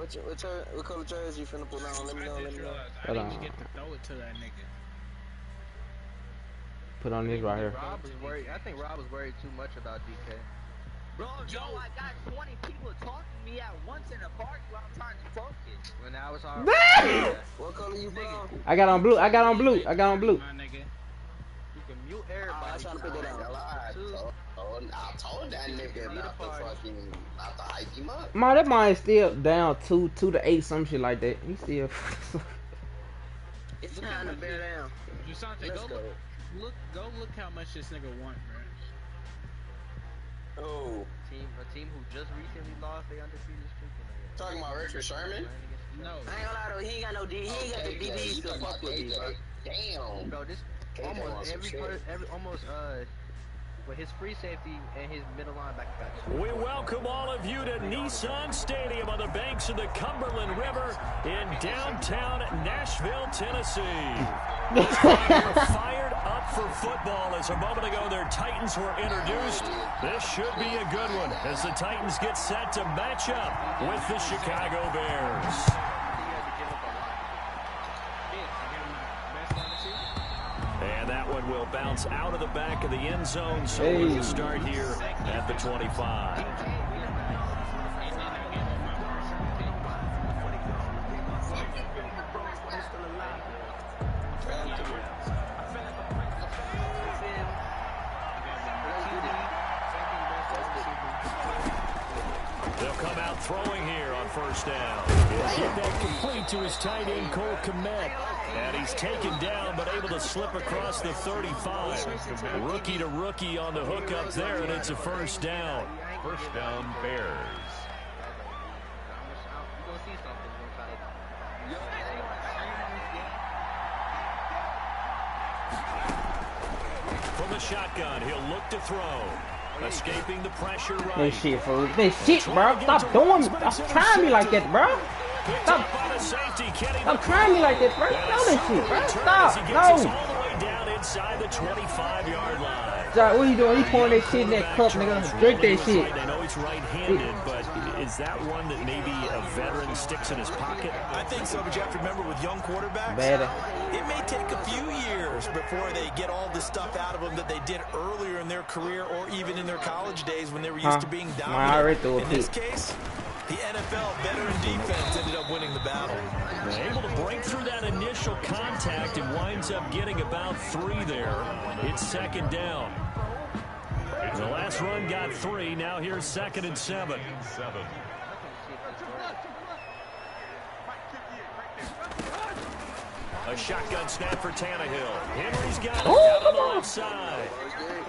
What color jersey you finna put on? Let me know. I didn't get to throw it to that nigga. Put on this right here. Rob was worried. I think Rob was worried too much about DK. Bro, yo, I got 20 people talking to me at once in a park while I'm trying to focus. When I was hard. What color you put on? I got on blue. I got on blue. I got on blue. You can mute everybody. I was trying to put that on. I told that nigga not to fucking not to hype him up. Man, that man is still down 2-8, some shit like that. He still. It's time to bear down. Jusante, go look how much this nigga want, bro. Oh. A team who just recently lost their undefeated streak. Talking about Richard Sherman? No. I ain't gonna lie though, he ain't got no D. He ain't got the DBs to fuck with me, bro. Damn. Bro, this almost with his free safety and his middle linebacker. We welcome all of you to Nissan Stadium on the banks of the Cumberland River in downtown Nashville, Tennessee. We're fired up for football as a moment ago their Titans were introduced. This should be a good one as the Titans get set to match up with the Chicago Bears. And that one will bounce out of the back of the end zone, so we will start here at the 25. They'll come out throwing here on first down. He'll get that complete to his tight end, Cole Kmet. And he's taken down, but able to slip across the 35. Rookie to rookie on the hook up there, and it's a first down. First down, Bears. From the shotgun, he'll look to throw. Escaping the pressure right. This shit, fool. This shit, bro. Stop doing. Stop trying me like that, bro. Stop trying me like that, bro. Stop that shit, bro. Stop. No. All the way down inside the 25-yard line. John, what are you doing? You pouring that shit in that cup, nigga. Drink that shit. I know he's right-handed, but is that one that maybe a veteran sticks in his pocket? I think so, but you have to remember with young quarterbacks, it may take a few years before they get all the stuff out of them that they did earlier in their career or even in their college days when they were used to being dominant. In this case, the NFL veteran defense ended up winning the battle. Able to break through that initial contact and winds up getting about 3 there. It's second down. The last run got 3. Now here's 2nd and 7. A shotgun snap for Tannehill. Henry's got it out on the left side.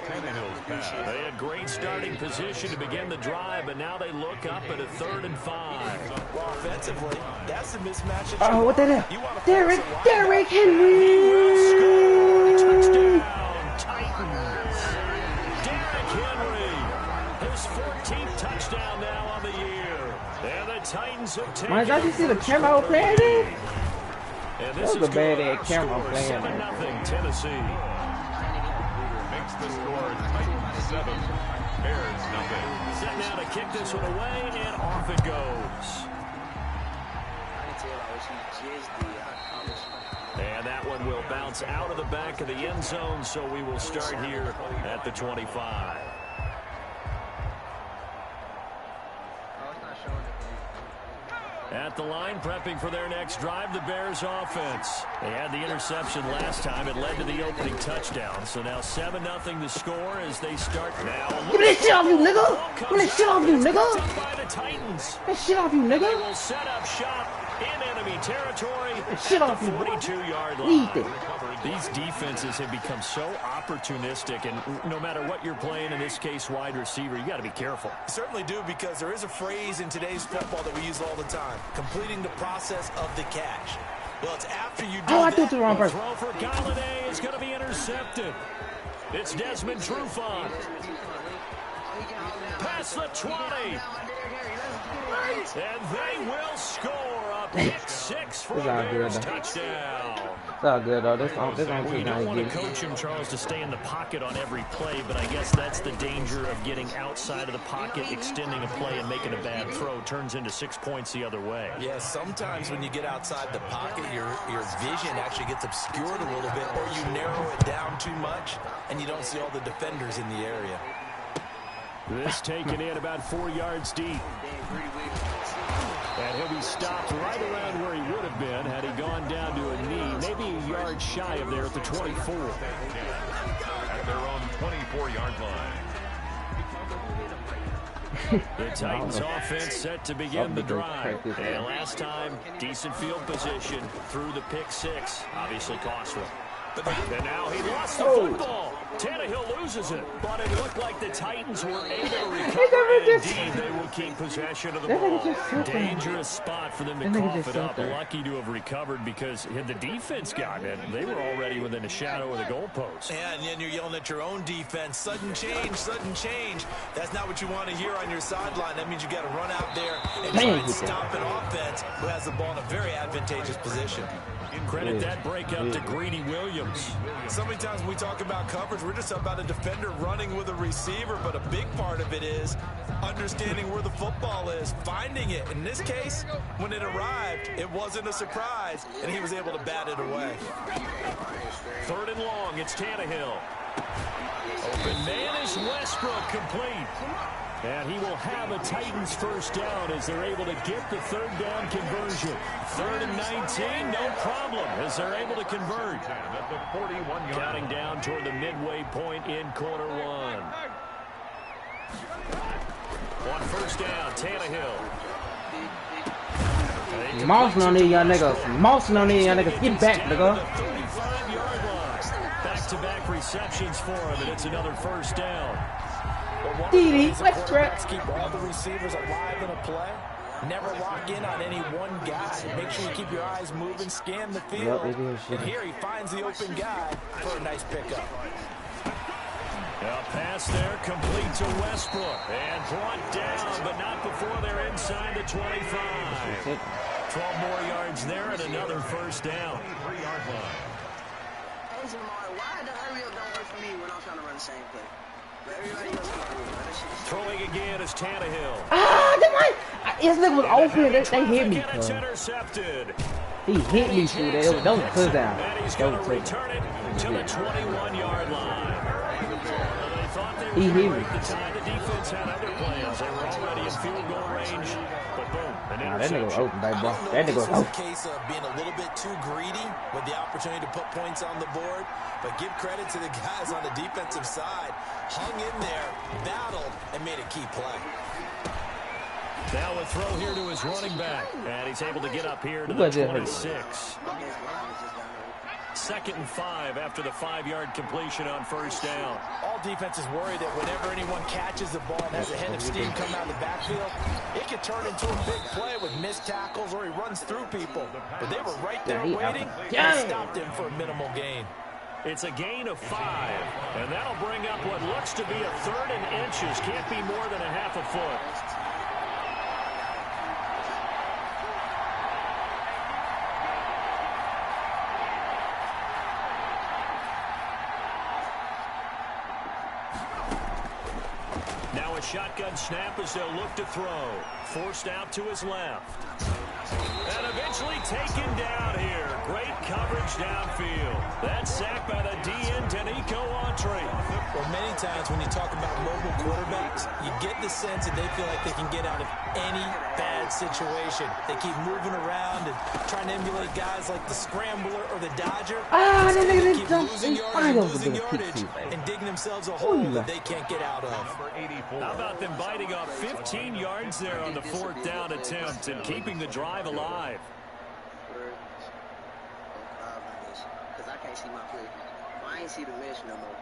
Tannehill's pass. They had great starting position to begin the drive, but now they look up at a 3rd and 5. Well, offensively, that's a mismatch. Oh, what that is? Derrick Henry! Touchdown, Titans. Derrick Henry, his 14th touchdown now on the year. And the Titans have taken. Man, did you see the camera playing there? And this was a bad-ass camera playing. 7-0 Tennessee. Makes the score Titans 7, Bears nothing. Set now to kick this one away, and off it goes. And that one will bounce out of the back of the end zone, so we will start here at the 25. At the line, prepping for their next drive, the Bears offense. They had the interception last time. It led to the opening touchdown. So now 7-0 the score as they start now. Give me that shit off you, nigga! Give me that shit off you, nigga! By the Titans. That shit off you, nigga! They will set up shop in enemy territory shit at off the you, 42-yard Eat line. it. These defenses have become so opportunistic, and no matter what you're playing, in this case wide receiver, you got to be careful. You certainly do, because there is a phrase in today's football that we use all the time: completing the process of the catch. Well, it's after you do I that. threw it to the wrong person. Throw for Galladay is going to be intercepted. It's Desmond Trufant. Past the 20. And they will score a Pick 6 for a Bears touchdown. It's all good, though. This on You don't want to coach him, Charles, to stay in the pocket on every play, but I guess that's the danger of getting outside of the pocket, extending a play, and making a bad throw. Turns into 6 points the other way. Yeah, sometimes when you get outside the pocket, your vision actually gets obscured a little bit, or you narrow it down too much, and you don't see all the defenders in the area. This taken in about 4 yards deep. And he'll be stopped right around where he would have been had he gone down to a knee, maybe a yard shy of there at the 24. At their own 24-yard line. The Titans offense set to begin the drive. And last time, decent field position through the pick 6. Obviously costly. And now he lost the football. Tannehill loses it, but it looked like the Titans were able to recover, and indeed they will keep possession of the ball. Dangerous spot for them to cough it up. Lucky to have recovered because had the defense gotten it, they were already within a shadow of the goalpost. Yeah, and then you're yelling at your own defense, sudden change, sudden change. That's not what you want to hear on your sideline. That means you got to run out there and try and stop an offense who has the ball in a very advantageous position. Credit that breakup to Greedy Williams. So many times when we talk about coverage, we're just about a defender running with a receiver, but a big part of it is understanding where the football is, finding it. In this case, when it arrived, it wasn't a surprise, and he was able to bat it away. 3rd and long, it's Tannehill. Open man is Westbrook, complete. And he will have a Titans first down as they're able to get the 3rd down conversion. 3rd and 19, no problem as they're able to convert. Counting down toward the midway point in quarter 1. On 1st down, Tannehill. Mossing on these young niggas. Mossing on these young niggas. Get back, nigga. 35-yard line. Back-to-back receptions for him, and it's another first down. DD, let's scrap. Keep all the receivers alive in a play. Never lock in on any one guy. Make sure you keep your eyes moving, scan the field. And here he finds the open guy for a nice pickup. A pass there, complete to Westbrook. And brought down, but not before they're inside the 25. 12 more yards there and another first down. 3-yard line. Hey, Jamar, why the hurry up don't work for me when I'm trying to run the same play? Throwing again is Tannehill. Ah, this nigga was open. They hit me. It's intercepted. He hit me through there. That was a touchdown. And he's going to return it to the 21-yard line. They thought they were going to break the tie. The defense had other plans. They were already in field goal range. But boom, an interception. That nigga was open, baby boy. That nigga was This is open. a case of being a little bit too greedy with the opportunity to put points on the board. But give credit to the guys on the defensive side. Hung in there, battled, and made a key play. Now a throw here to his running back. And he's able to get up here to the 26. 2nd and 5 after the 5-yard completion on first down. All defenses worry that whenever anyone catches the ball and has a head of steam coming out of the backfield, it could turn into a big play with missed tackles or he runs through people. But they were right there waiting and stopped him for a minimal gain. It's a gain of 5, and that'll bring up what looks to be a 3rd and inches. Can't be more than a half a foot. Now a shotgun snap as they'll look to throw. Forced out to his left. And eventually taken down here. Great coverage downfield. That's sacked by the DN, Danico Autry. Well, many times when you talk about mobile quarterbacks, you get the sense that they feel like they can get out of any bad situation. They keep moving around and trying to emulate guys like the Scrambler or the Dodger. That nigga They didn't keep jump. losing yardage and digging themselves a hole that they can't get out of. How about them biting off 15 yards there on the 4th down attempt and keeping the drive alive? Because I can't see my play. I ain't see the mesh no more.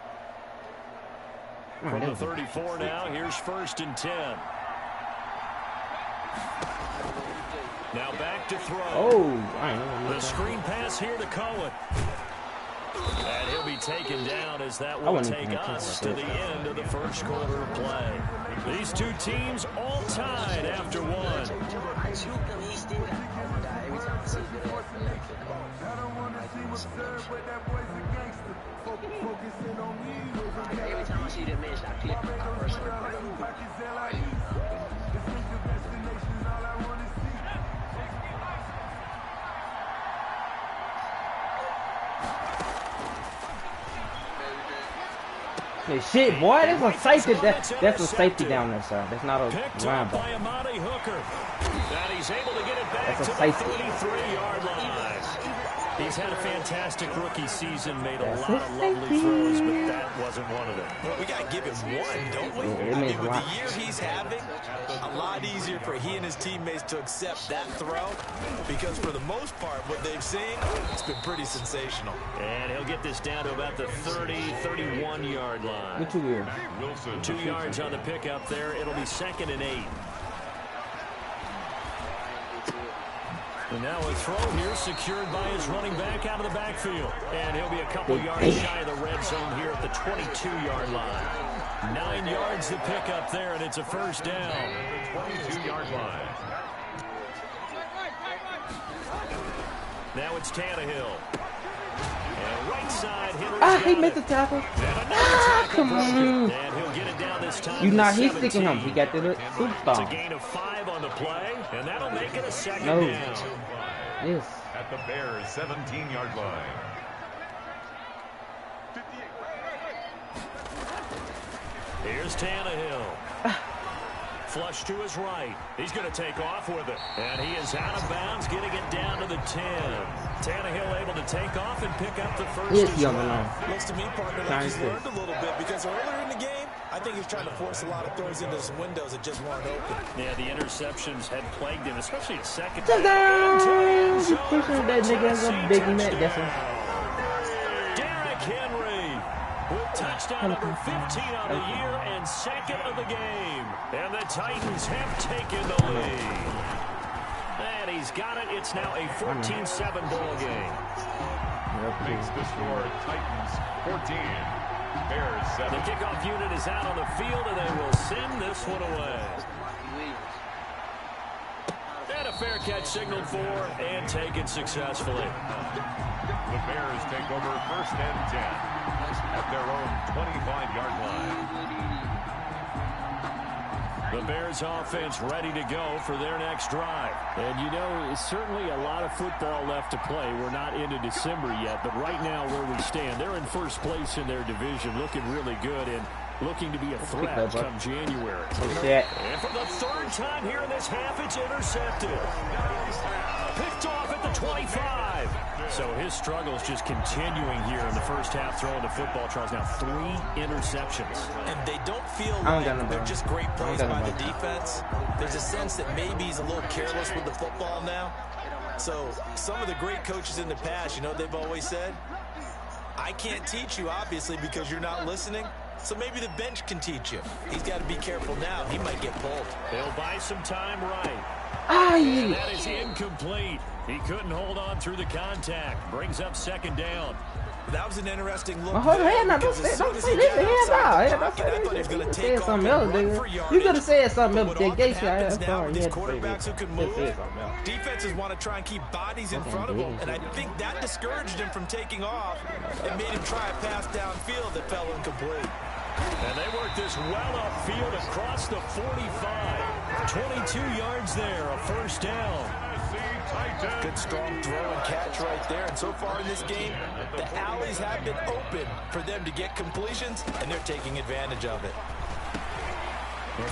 From the 34 now, here's 1st and 10. Now back to throw. Oh, I know. The screen pass here to Cohen. And he'll be taken down as that will take us to the end of the first quarter of play. These two teams all tied after one. Every time I see that match, I click my personal. Hey, shit, boy, that's a safety. That's a safety down there, sir. That's not a linebacker. That's a safety. 33-yard line. He's had a fantastic rookie season, made a lot of lovely throws, but that wasn't one of them. Well, we got to give him one, don't we? I mean, with the year he's having, a lot easier for he and his teammates to accept that throw, because for the most part, what they've seen, it's been pretty sensational. And he'll get this down to about the 31-yard line. 2 yards on the pickup there. It'll be 2nd and 8. And now a throw here secured by his running back out of the backfield. And he'll be a couple yards shy of the red zone here at the 22-yard line. 9 yards to pick up there, and it's a first down. 22-yard line. Now it's Tannehill. And right side, he missed the tackle. Come on. And he'll get it down this time. He's sticking him. He got the superstar. It's a gain of 5 on the play, and that'll make it a 2nd down. Yes. At the Bears' 17-yard line. Here's Tannehill. Flush to his right. He's going to take off with it. And he is out of bounds, getting it down to the 10. Tannehill able to take off and pick up the first. Looks to me, partner, like he's learned a little bit, because earlier in the game, I think he's trying to force a lot of throws into some windows that just weren't open. Yeah, the interceptions had plagued him, especially in second. He's pushing that nigga as a big net. Derrick Henry with touchdown number 15 on the year and 2nd of the game. And the Titans have taken the lead. And he's got it. It's now a 14-7 ball game. Makes the score Titans 14. Bears 7. The kickoff unit is out on the field, and they will send this one away. And a fair catch signaled for and taken successfully. The Bears take over 1st and 10 at their own 25-yard line. The Bears offense ready to go for their next drive. And you know, certainly a lot of football left to play. We're not into December yet, but right now where we stand, they're in first place in their division, looking really good and looking to be a threat come January. And for the 3rd time here in this half, it's intercepted. Picked off at the 25. So his struggles just continuing here in the first half throwing the football. Charles, now 3 interceptions. And they don't feel like they're just great plays by the defense. There's a sense that maybe he's a little careless with the football now. So some of the great coaches in the past, you know, they've always said, I can't teach you, obviously, because you're not listening. So maybe the bench can teach you. He's got to be careful now. He might get pulled. They'll buy some time right. And that is incomplete. He couldn't hold on through the contact. Brings up 2nd down. That was an interesting look. Don't say this. Say something else, nigga. You could have said something else. Quarterbacks who can move. Defenses want to try and keep bodies in front of them, and I think that discouraged him from taking off and made him try a pass downfield that fell incomplete. And they work this well upfield across the 45. 22 yards there, a first down. Good strong throw and catch right there. And so far in this game, the alleys have been open for them to get completions, and they're taking advantage of it.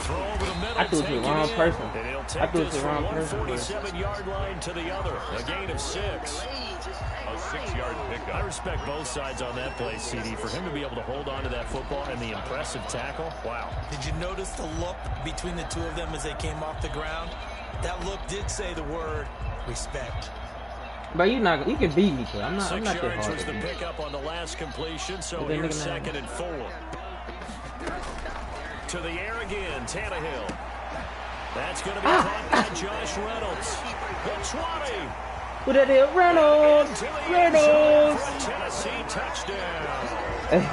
Throw over the middle, I threw it to the wrong person. And he'll take this from 147-yard line to the other. A gain of 6. A 6-yard pickup. I respect both sides on that play, CD. For him to be able to hold on to that football and the impressive tackle, wow. Did you notice the look between the two of them as they came off the ground? That look did say the word respect. But you can beat me, too. I'm not 6 that yards hard was the pickup on the last completion, so here's 2nd and 4. To the air again, Tannehill. That's going to be caught by Josh Reynolds. The 20. Who that is? Reynolds. Reynolds. Tennessee touchdown.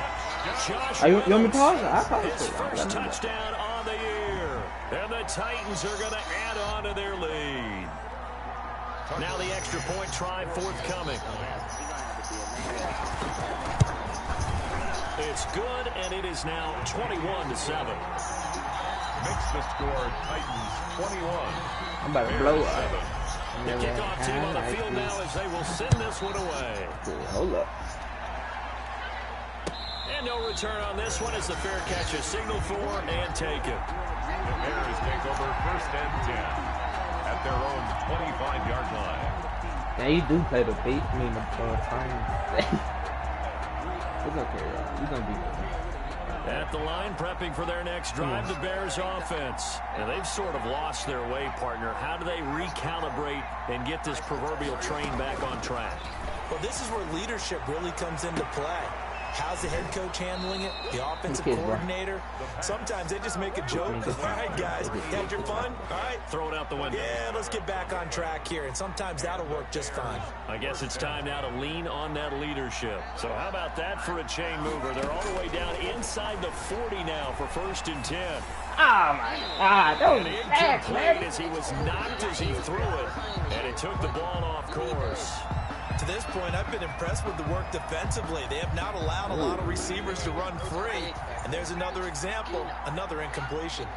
You want me to pause? I'll pause. His first touchdown on the year. And the Titans are going to add on to their lead. Now the extra point try forthcoming. It's good, and it is now 21-7. Makes the score Titans 21. I'm about to blow up. The kickoff team on the field now as they will send this one away. Hold up. And no return on this one as the fair catch is signaled for and taken. The Bears take over 1st and 10 at their own 25-yard line. Yeah, you do play the beat. I mean, the time. It's okay, you're going to be good. At the line, prepping for their next drive, the Bears offense. And they've sort of lost their way, partner. How do they recalibrate and get this proverbial train back on track? Well, this is where leadership really comes into play. How's the head coach handling it? The offensive coordinator? Sometimes they just make a joke. All right, guys, you had your fun? All right. Throw it out the window. Yeah, let's get back on track here. And sometimes that'll work just fine. I guess it's time now to lean on that leadership. So how about that for a chain mover? They're all the way down inside the 40 now for 1st and 10. Oh, my God. That was bad, man. As he was knocked as he threw it, and it took the ball off course. To this point, I've been impressed with the work defensively. They have not allowed a lot of receivers to run free. And there's another example, another incompletion.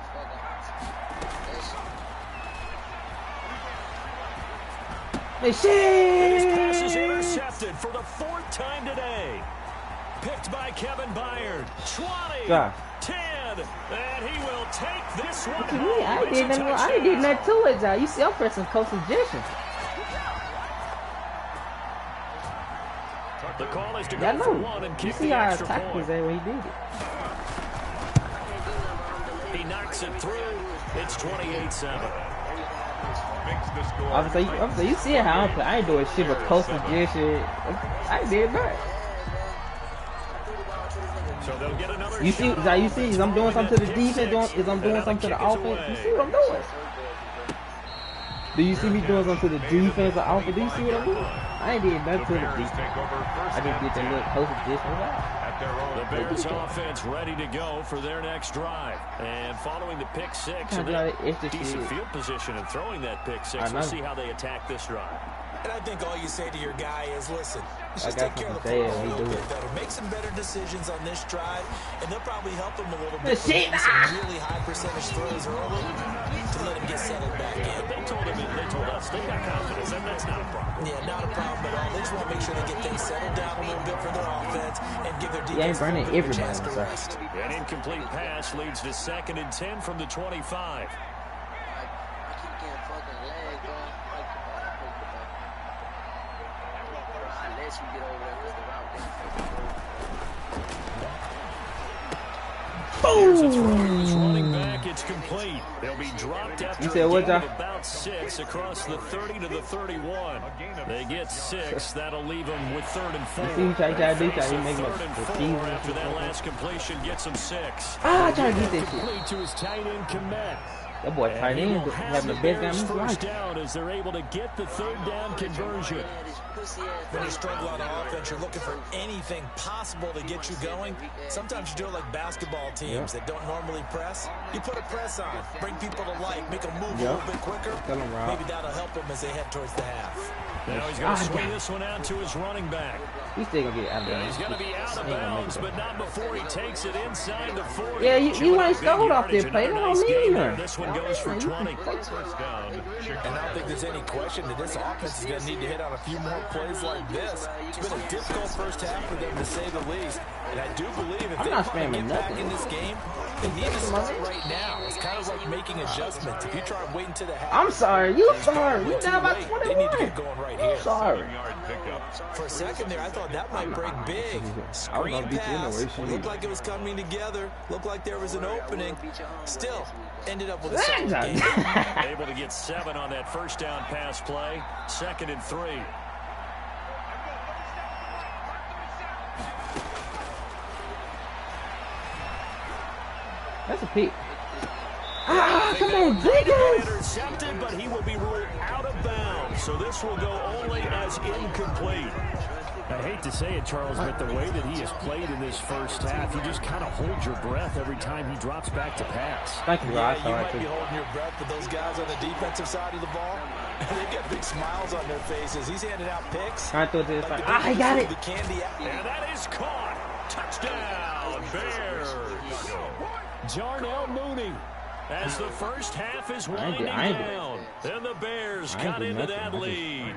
His pass is intercepted for the 4th time today. Picked by Kevin Byard. 20, 10, and he will take this one home. I ain't did nothing to it, y'all. You see, I'm pressing close suggestions. The call is to go for one and kick the extra point. Was there when he did it. He knocks it through. It's 28-7. Obviously, you see how I'm playing. I ain't doing shit but close suggestion. I did that. So they'll get another. You see, is I'm doing something to the defense? Is I'm doing something to the offense? You see what I'm doing? Do you see me doing something to the defense or offense? Do you see what I'm doing? I ain't did nothing to the defense. I just get that little close distance out. The Bears offense ready to go for their next drive. And following the pick six, and decent field position and throwing that pick six, we'll see how they attack this drive. And I think all you say to your guy is, listen, let's just take care of the football a little bit better. Make some better decisions on this drive, and they'll probably help him a little bit with some really high percentage throws early to let him get settled back in. They told us they got confidence, and that's not a problem. Yeah, not a problem at all. They just want to make sure they get things settled down a little bit for their offense and give their defense a chance to rest. An incomplete pass leads to 2nd and 10 from the 25. Here's a throw to his running back. It's complete. They'll be dropped after a gain of about 6 across the 30 to the 31. They get 6. That'll leave them with 3rd and 4. 3rd and 4 after that last completion gets them 6. I tried to get this shit. To his tight end Komet. That boy tight end having the best game of his life. Down as they're able to get the 3rd down conversion. When you struggle on offense, you're looking for anything possible to get you going. Sometimes you do it like basketball teams that don't normally press. You put a press on, bring people to life, make them move a little bit quicker. Maybe that'll help them as they head towards the half. Now he's going to swing this one out to his running back. He's still going to get out of bounds. He's going to be out of bounds, but not before he takes it inside the 40. Yeah, you ain't scored off there, play. That don't mean nothing. This one goes for 20. First down. And I don't think there's any question that this offense is going to need to hit on a few more plays like this. It's been a difficult first half for them, to say the least. And I do believe if they want to get back in this game, they need to start right now. It's kind of like making adjustments. If you try waiting to the half, I'm sorry. You sorry. You down by 21. They need to get going right here. I'm sorry. For a second there, I thought that might break big. Screen pass. Looked like it was coming together. Looked like there was an opening. Still, ended up with a solid game. Able to get 7 on that first down pass play. 2nd and 3. That's a peak. Come on, Vegas! Intercepted, but he will be ruled out of bounds. so this will go only as incomplete. I hate to say it, Charles, but the way that he has played in this first half, you just kind of hold your breath every time he drops back to pass. Thank you, Yeah, Ross. you might be holding your breath, but those guys on the defensive side of the ball, they've got big smiles on their faces. He's handing out picks. I thought this. He got it. The candy apple. And that is caught. Touchdown, Bears. Jarnell Mooney. As the first half is winding down, and the Bears cut into that lead.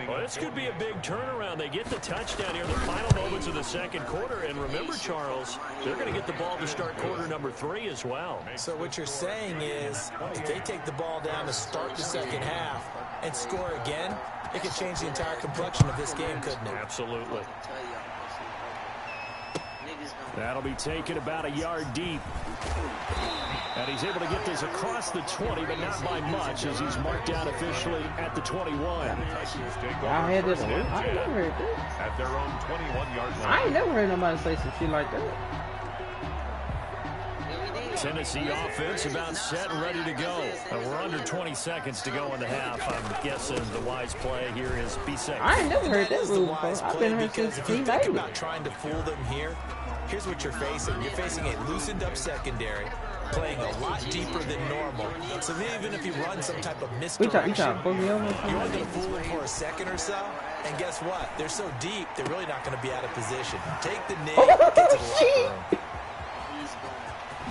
Well, this could be a big turnaround. They get the touchdown here in the final moments of the second quarter. And remember, Charles, they're going to get the ball to start quarter number 3 as well. So what you're saying is, if they take the ball down to start the second half and score again, it could change the entire complexion of this game, couldn't it? Absolutely. That'll be taken about a yard deep. And he's able to get this across the 20, but not by much, as he's marked down officially at the 21. I had this. I ain't never heard this. At their own 21-yard line. I ain't never heard nobody say some shit like that. Tennessee offense about set and ready to go. And we're under 20 seconds to go in the half. I'm guessing the wise play here is be safe. I ain't never heard that rule before. I've been here since if you he think made about it. trying to fool them here, here's what you're facing. You're facing a loosened up secondary, playing a lot deeper than normal. So even if you run some type of misdirection, you're only going to fool them for a second or so. And guess what? They're so deep, they're really not going to be out of position. Take the knee, get to the locker room.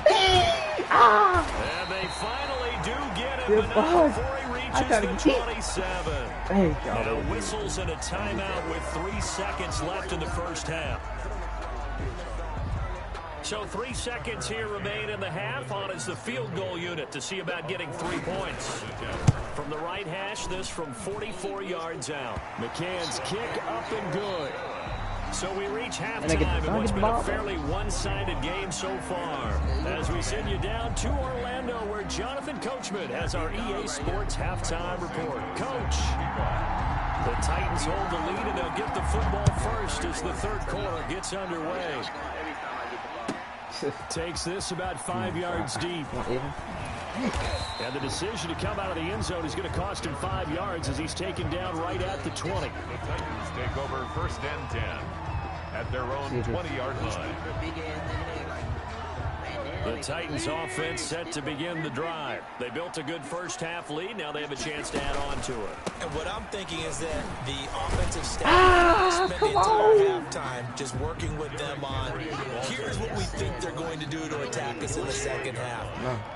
And they finally do get him, but not before he reaches the 27. And whistles and a timeout with 3 seconds left in the first half. So 3 seconds here remain in the half. On is the field goal unit to see about getting 3 points. From the right hash, this from 44 yards out. McCann's kick up and good. So we reach halftime in what's been a fairly one-sided game so far. As we send you down to Orlando, where Jonathan Coachman has our EA Sports halftime report. Coach, the Titans hold the lead, and they'll get the football first as the third quarter gets underway. Takes this about 5 yards deep. And the decision to come out of the end zone is going to cost him 5 yards as he's taken down right at the 20. The Titans take over 1st and 10 at their own 20-yard line. The Titans offense set to begin the drive. They built a good first half lead. Now they have a chance to add on to it. And what I'm thinking is that the offensive staff spent the entire halftime just working with them on, here's what we think they're going to do to attack us in the second half.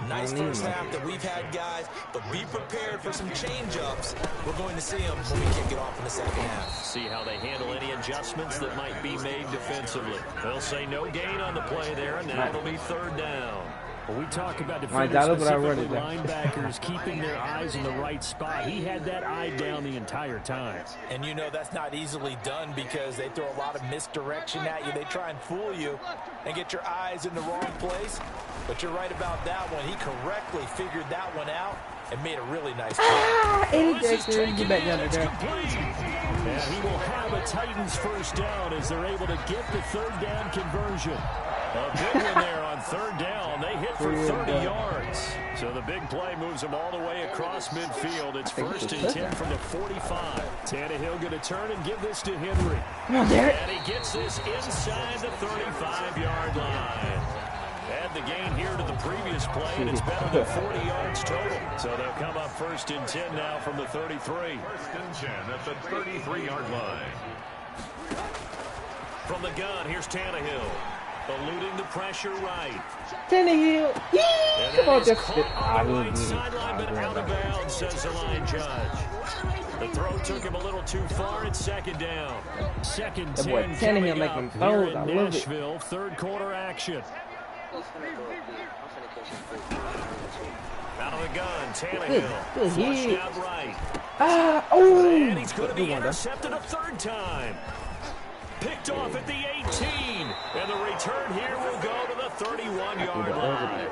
Nice first half that we've had, guys, but be prepared for some change-ups. We're going to see them when we kick it off in the second half. See how they handle any adjustments that might be made defensively. They'll say no gain on the play there, and now it'll be third down. When we talk about defenders, specifically linebackers keeping their eyes in the right spot, he had that eye down the entire time. And you know that's not easily done because they throw a lot of misdirection at you. They try and fool you and get your eyes in the wrong place. But you're right about that one. He correctly figured that one out and made a really nice play. Get back down there. And he will have a Titans first down as they're able to get the third down conversion. A big one there on third down. They hit for 30 yards. So the big play moves them all the way across midfield. It's 1st and 10 from the 45. Tannehill going to turn and give this to Henry. And he gets this inside the 35-yard line. Add the gain here to the previous play, and it's better than 40 yards total. So they'll come up 1st and 10 now from the 33. 1st and 10 at the 33-yard line. From the gun, here's Tannehill. Eluding the pressure right. Tannehill. Come on, just on the right sideline, but out of bounds, says the line judge. The throw took him a little too far. It's 2nd down. 2nd 10 coming up here in Nashville. Third quarter action. Out of the gun, Tannehill. Flushed out right. And he's going to be intercepted a third time. Picked off at the 18. And the return here will go to the 31-yard line.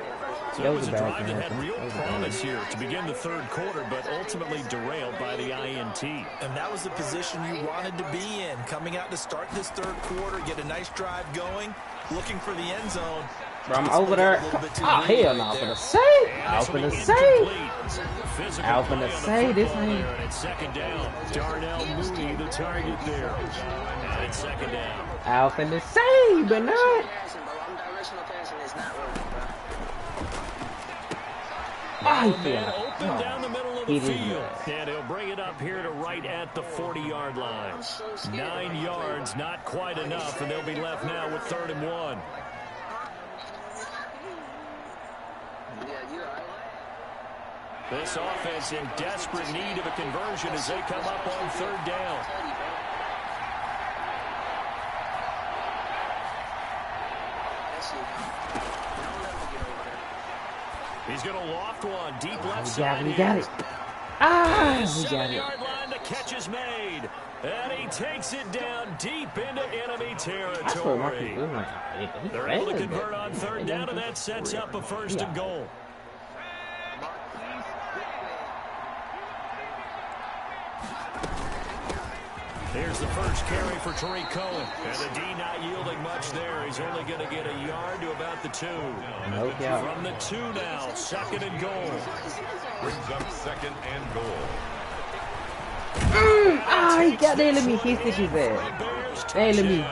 So it was a drive that had real promise here to begin the third quarter, but ultimately derailed by the INT. And that was the position you wanted to be in, coming out to start this third quarter, get a nice drive going, looking for the end zone. Bro, I'm over there. Oh, hell no. I'm finna say. I'm finna say. I'm finna say this ain't. It's second down. Darnell Mooney, the target there. And it's second down. I'm finna say, but not. Open down the middle of the field. And he'll bring it up here to right at the 40-yard line. 9 yards, not quite enough, and they'll be left now with 3rd and 1. This offense in desperate need of a conversion as they come up on 3rd down. He's going to loft one deep left side. We got it. Ah, we got it. 7-yard line, the catch is made. And he takes it down deep into enemy territory. They're able to convert on 3rd down, and that sets up a 1st and goal. Here's the first carry for Tariq Cohen. And the D not yielding much there. He's only going to get a yard to about the 2. From the 2 now, 2nd and goal. Brings up 2nd and goal. He got there. Let me hit this his ass. They let me.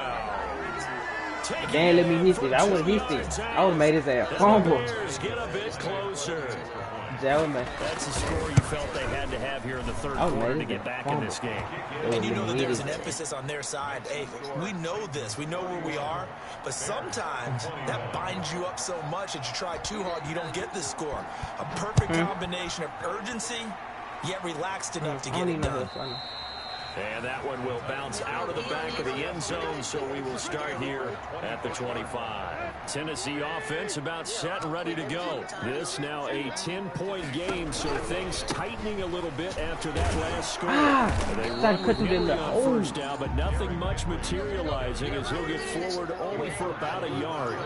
They let me hit it. I would have hit it. I would have made his ass fumble. Get a bit closer. That's the score you felt they had to have here in the 3rd quarter to get back in this game. And you know that there's an emphasis on their side. Hey, we know this. We know where we are. But sometimes that binds you up so much that you try too hard, you don't get the score. A perfect combination of urgency, yet relaxed enough to get it done. And that one will bounce out of the back of the end zone, so we will start here at the 25. Tennessee offense about set and ready to go. This now a 10-point game, so things tightening a little bit after that last score. They run with him on 1st down, but nothing much materializing as he'll get forward only for about a yard.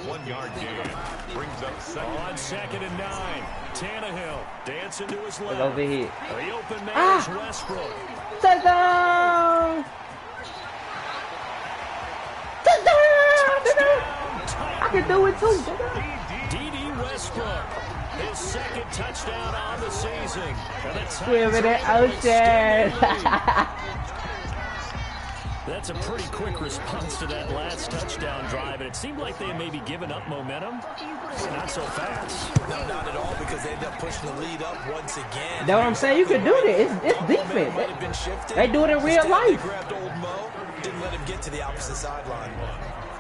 1-yard gain. Brings up 2nd. On 2nd and 9. Tannehill dancing to his left. Over here. The open man is Westbrook. Touchdown! Touchdown! I can do it too. D.D. Westbrook, his 2nd touchdown on the season. Swim in the ocean. That's a pretty quick response to that last touchdown drive, and it seemed like they had maybe given up momentum. Not so fast. No, not at all, because they ended up pushing the lead up once again. That's what I'm saying. You can do this. It's defense. They do it in real life. They grabbed old Mo, didn't let him get to the opposite sideline.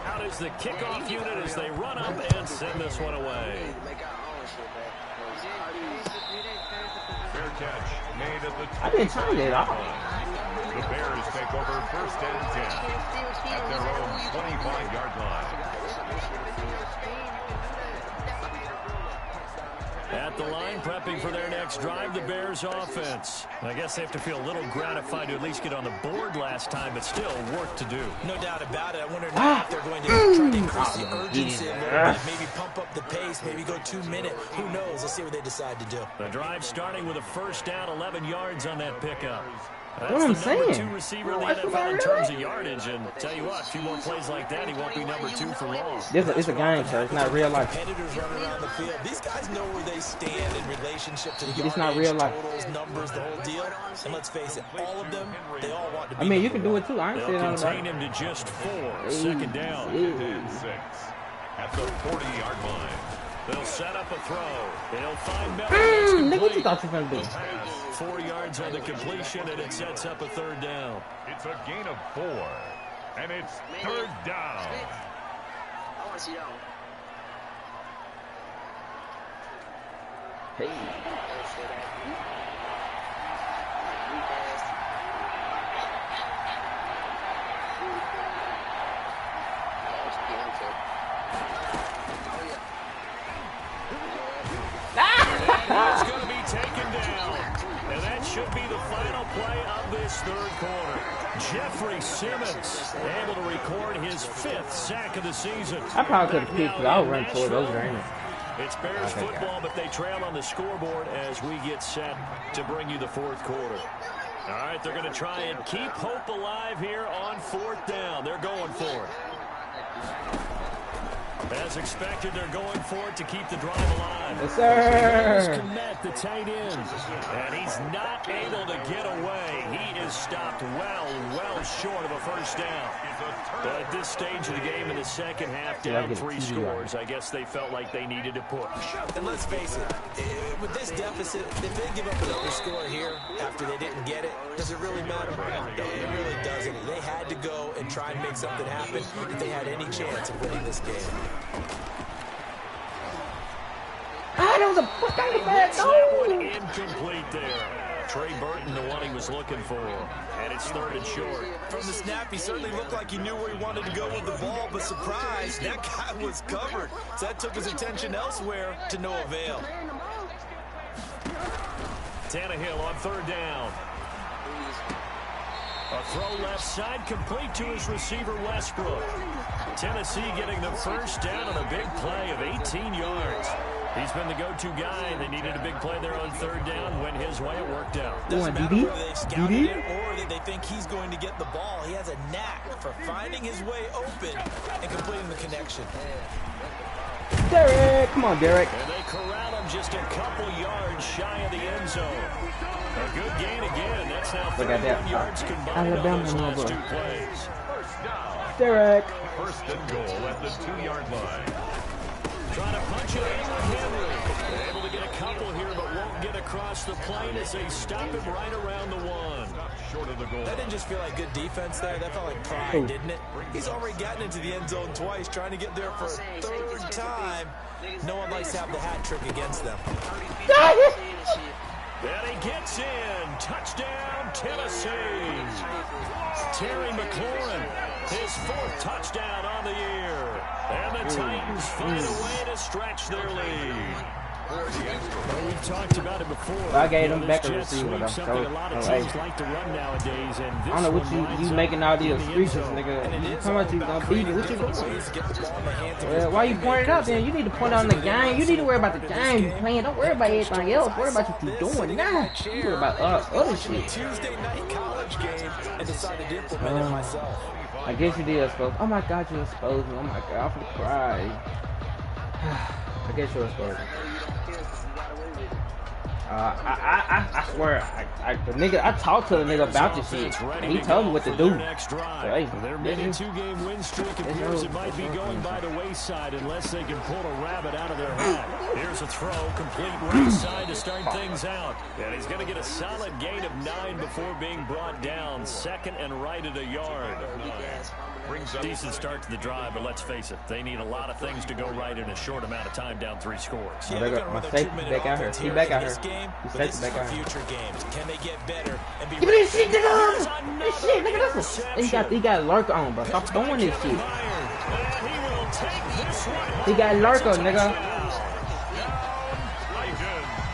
Out is the kickoff unit as they run up and send this one away. Fair catch made at the I didn't turn it off. The Bears take over 1st and 10 at their own 25-yard line. At the line, prepping for their next drive, the Bears offense. I guess they have to feel a little gratified to at least get on the board last time, but still work to do. No doubt about it. I wonder now if they're going to try to increase the urgency a little bit, maybe pump up the pace, maybe go 2-minute. Who knows? Let's see what they decide to do. The drive starting with a 1st down, 11 yards on that pickup. That's what I'm the saying. number 2 receiver in the NFL in terms of yardage, and tell you what, a few more plays like that, he won't be number 2 for long. It's a game, sir. It's not real life. Competitors running around the field. These guys know where they stand in relationship to the yardage, it's not real life. totals, numbers, the whole deal. And let's face it, all of them, they all want to be. I mean, you can do it too. I ain't saying They'll nothing contain about it. him to just 4. 2nd down. 10-6 at the 40-yard line. They'll set up a throw. They'll find Miller. Nigga, what you thought you were going to do? 4 yards on the completion, and it sets up a 3rd down. It's a gain of 4, and it's 3rd down. I want to see that one. Hey. It's going to be taken down. And that should be the final play of this 3rd quarter. Jeffrey Simmons able to record his 5th sack of the season. I probably could have picked it. I'll run toward those drainers. It's Bears football, but they trail on the scoreboard as we get set to bring you the fourth quarter. All right, they're going to try and keep hope alive here on fourth down. They're going for it. As expected, they're going for it to keep the drive alive. Yes, sir. Komet, the tight end. And he's not able to get away. He is stopped well short of a first down. But at this stage of the game in the second half, down 3 scores, I guess they felt like they needed to push. And let's face it, with this deficit, if they give up another score here after they didn't get it, does it really matter? No, it really doesn't. They had to go and try and make something happen if they had any chance of winning this game. That was a bad throw. Incomplete there. Trey Burton, the one he was looking for. And it's 3rd and short. From the snap, he certainly looked like he knew where he wanted to go with the ball, but surprise, that guy was covered. So that took his attention elsewhere to no avail. Tannehill on 3rd down. A throw left side, complete to his receiver, Westbrook. Tennessee getting the first down on a big play of 18 yards. He's been the go-to guy. They needed a big play there on 3rd down. Went his way, it worked out. Doesn't matter whether they've scouted it or that they think he's going to get the ball. He has a knack for finding his way open and completing the connection. Derek, come on, Derek. And they corral him just a couple yards shy of the end zone. A good gain again. That's now 31 yards combined on those last 2 plays. Derek. First and goal at the 2-yard line. Trying to punch it in with Henry. Able to get a couple here, but won't get across the plane as they stop him right around the 1. Short of the goal. That didn't just feel like good defense there. That felt like pride, didn't it? He's already gotten into the end zone twice, trying to get there for a 3rd time. No one likes to have the hat trick against them. And he gets in. Touchdown, Tennessee. Terry McLaurin, his 4th touchdown on the year. And the Titans find a way to stretch their lead. Well, we've talked about it before. I gave him back a receiver, though. Something a lot of teams like to run nowadays, and this I don't know what you making all these excuses, nigga. You talking about you gonna beat it? What you doing? Why you pointing it out then? You need to point out the game. You need to worry about the game you playing. Don't worry about anything else. Worry about what you doing now. You worry about other shit. Tuesday night college game and decided to implement it myself. I guess you did expose. Oh my God, you exposed me. Oh my God, I'm gonna cry. I guess you exposed me. I swear, the nigga, I talked to the nigga about this shit. He told me what to do. So, hey, their mini-2-game win streak appears it might be going by the wayside unless they can pull a rabbit out of their hat. Here's a throw, complete right side to start things out. And he's going to get a solid gain of 9 before being brought down. 2nd and right at a yard. Decent start to the drive, but let's face it, they need a lot of things to go right in a short amount of time, down 3 scores. Yeah, my safety back out here. He back out here. This is for future games. Can they get better and be give me this shit, nigga! This shit, look at this. He got lurker on, bro. Stop throwing this shit. He got lurker, nigga.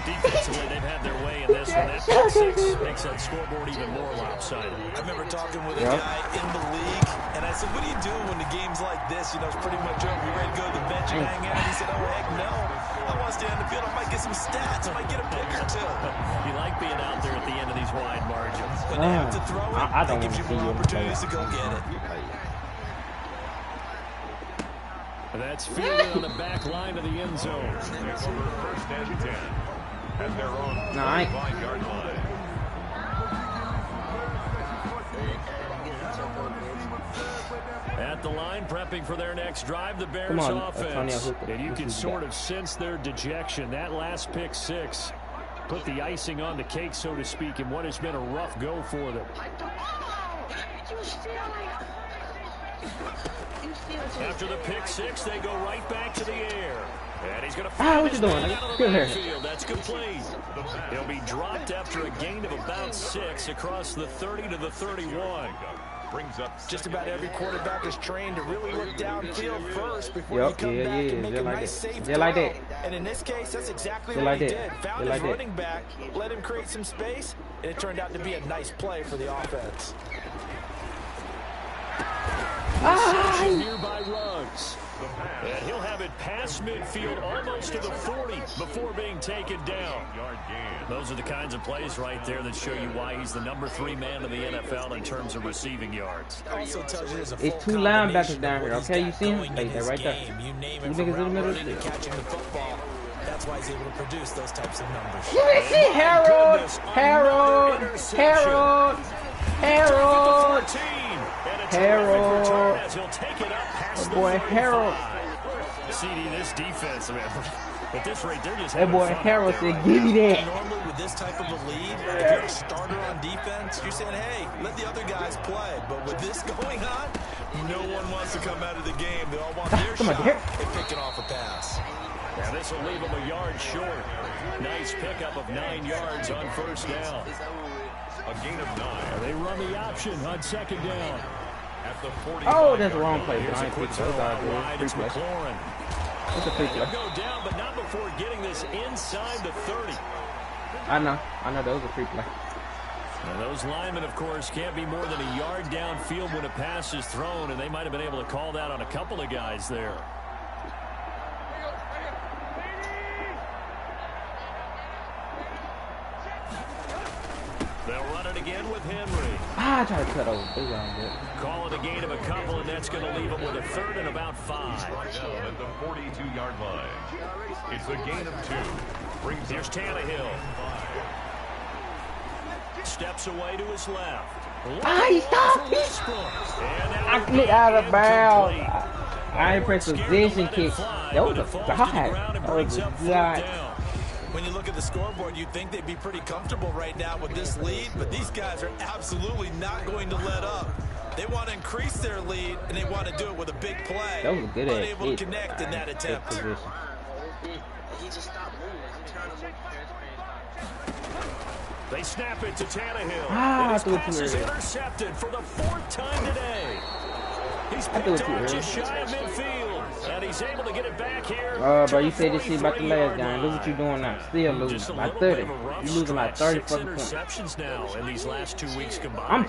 Defensively, they've had their way in this one. That pick 6 makes that scoreboard even more lopsided. I remember talking with a guy in the league, and I said, what are you doing when the game's like this? You know, it's pretty much over. You ready to go to the bench and hang out? He said, oh, heck no. I want to stay on the field. I might get some stats. I might get a pick or 2. You like being out there at the end of these wide margins. When they have to throw it, that gives you more opportunities to go get it. That's fielded on the back line of the end zone. It's over 1st and 10. At their own 5-yard line. At the line, prepping for their next drive, the Bears offense. And you can sort of sense their dejection. That last pick 6 put the icing on the cake, so to speak, in what has been a rough go for them. After the pick 6, they go right back to the air. And he's going to what you doing? Good field. That's complete. He'll be dropped after a gain of about 6 across the 30 to the 31. Brings up just about every quarterback is trained to really look downfield first before you come back and make a nice safe throw. Like that. And in this case, that's exactly what he did. Found his running back, let him create some space, and it turned out to be a nice play for the offense. Reception here by Ruggs. And he'll have it past midfield almost to the 40 before being taken down. Those are the kinds of plays right there that show you why he's the #3 man in the NFL in terms of receiving yards. Also tells you there's a it's 2 linebackers down here, okay? You see him? They're right there. You name You it, niggas in the middle of running the and catching the football. That's why he's able to produce those types of numbers. Harold! Harold! Harold! Harold! Harold! Oh boy, Harold! CD, this defense, man. At this rate, they're just that boy Harold said, "Give me that." Normally, with this type of a lead, if you're a starter on defense, you're saying, "Hey, let the other guys play." But with this going on, no one wants to come out of the game. They all want their shot at picking off a pass. Now this will leave him a yard short. Nice pickup of 9 yards on first down. A gain of 9. They run the option on second down. At the 40. Oh, that's the wrong play. Here's a quick throw out wide. It's McLaurin. It's a free play. Go down, but not before getting this inside the 30. I know that was a free play. Now those linemen, of course, can't be more than a yard downfield when a pass is thrown, and they might have been able to call that on a couple of guys there. They'll run it again with Henry. I tried to cut over. Call it a gain of a couple, and that's going to leave them with a 3rd and about 5. At the 42-yard line. It's a gain of 2. Here's Tannehill. Steps away to his left. He stopped me. I clicked out of bounds. I ain't pressed position kick. That was a god. That was a god. When you look at the scoreboard, you'd think they'd be pretty comfortable right now with this lead, but these guys are absolutely not going to let up. They want to increase their lead, and they want to do it with a big play. That was a good ass Unable to connect in that attempt. He just stopped moving. They snap it to Tannehill. His pass is intercepted for the 4th time today. He's picked off just shy of midfield, and he's able to get it back here. Bro, you said this shit about the last game. Look what you doing now. Still losing by 30. You losing by 30 fucking points. Interceptions now in these last 2 weeks combined. I'm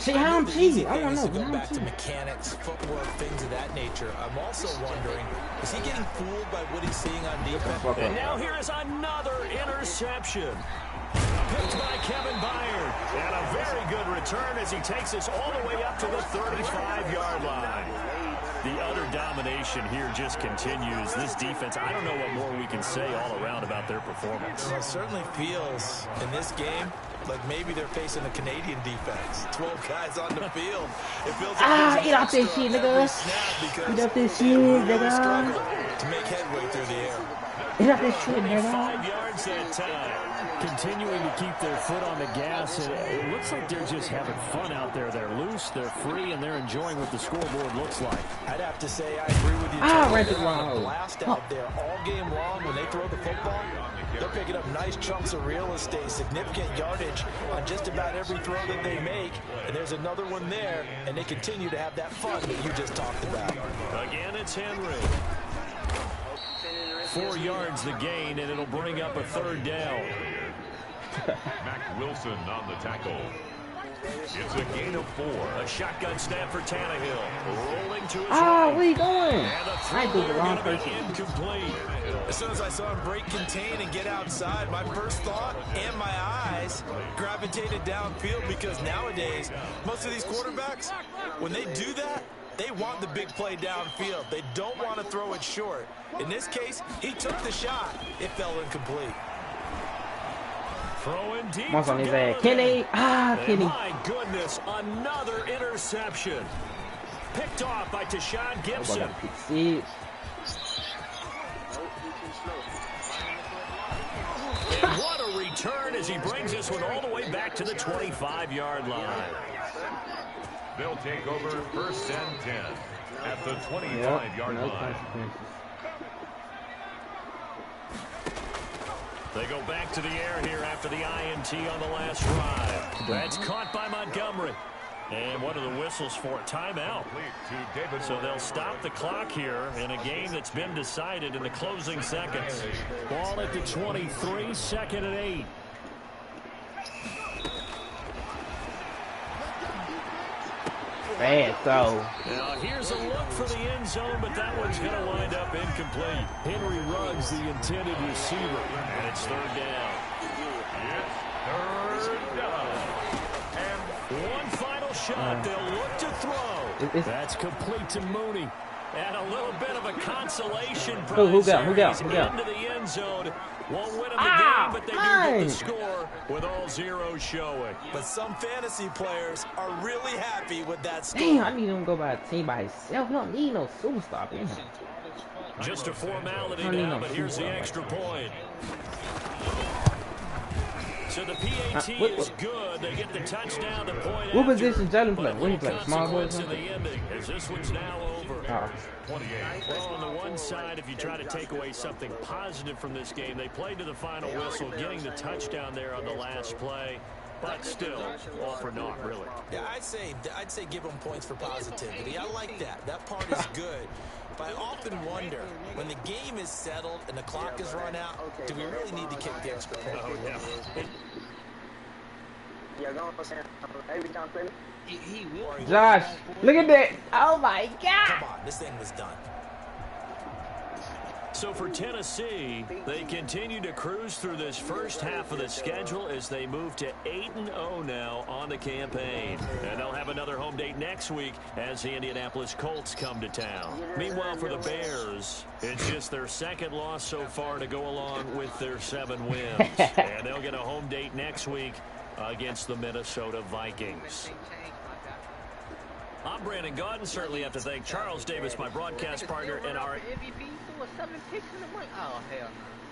cheating. I don't know. Go back to mechanics, footwork, things of that nature. I'm also wondering, is he getting fooled by what he's seeing on defense? And now here is another interception. Picked by Kevin Byard. And a very good return as he takes us all the way up to the 35-yard line. The utter domination here just continues. This defense, I don't know what more we can say all around about their performance. Well, it certainly feels in this game like maybe they're facing a Canadian defense. 12 guys on the field. It feels like eat off this shit, nigga. Eat off this shit, nigga. To make headway through the air. Eat off this shit, nigga. 5 yards that time. Continuing to keep their foot on the gas, and it looks like they're just having fun out there. They're loose, they're free, and they're enjoying what the scoreboard looks like. I'd have to say I agree with you. Ran it wrong. Blast out there all game long when they throw the football. They're picking up nice chunks of real estate, significant yardage on just about every throw that they make. And there's another one there, and they continue to have that fun that you just talked about. Again, it's Henry. 4 yards the gain, and it'll bring up a 3rd down. Mac Wilson on the tackle. It's a gain of 4. A shotgun snap for Tannehill. Rolling to his where you going? I did the wrong person. Incomplete. As soon as I saw him break contain and get outside, my first thought and my eyes gravitated downfield, because nowadays, most of these quarterbacks, when they do that, they want the big play downfield. They don't want to throw it short. In this case, he took the shot. It fell incomplete. Throwing deep. Once on his ass. Kenny. Kenny. My goodness, another interception. Picked off by Tashawn Gibson. And what a return as he brings this one all the way back to the 25-yard line. They'll take over 1st and 10 at the 25-yard line. They go back to the air here after the INT on the last drive. That's caught by Montgomery. And what are the whistles for? Timeout. So they'll stop the clock here in a game that's been decided in the closing seconds. Ball at the 23, 2nd and 8. Bad throw. Now here's a look for the end zone, but that one's going to wind up incomplete. Henry Ruggs, the intended receiver, and it's third down. Third down. And one final shot. They'll look to throw. That's complete to Mooney. And a little bit of a consolation prize. Who got? Into the end zone. Won't win them the game, but they do get the score with all zeros showing. But some fantasy players are really happy with that score. Damn, I need him to go by a team by himself. He don't need no superstar. Damn. Just a formality now, but here's the extra point. So the PAT is good. They get the touchdown to point what position Jalen play? What he play? Small boy or something? As this one's now over. 28. Well, on the one side, if you try to take away something positive from this game, they played to the final whistle, getting the touchdown there on the last play. But still, all for naught, really. Yeah, I'd say give them points for positivity. I like that. That part is good. But I often wonder, when the game is settled and the clock is run out, do we really need to kick the extra point? Oh, yeah. Josh, look at that. Oh, my God. Come on, this thing was done. So for Tennessee, they continue to cruise through this first half of the schedule as they move to 8-0 now on the campaign. And they'll have another home date next week as the Indianapolis Colts come to town. Meanwhile, for the Bears, it's just their second loss so far to go along with their 7 wins. And they'll get a home date next week against the Minnesota Vikings. I'm Brandon Gaudin. Certainly have to thank Charles Davis, my broadcast partner, and our MVP with 7 picks in the win. Oh, hell no.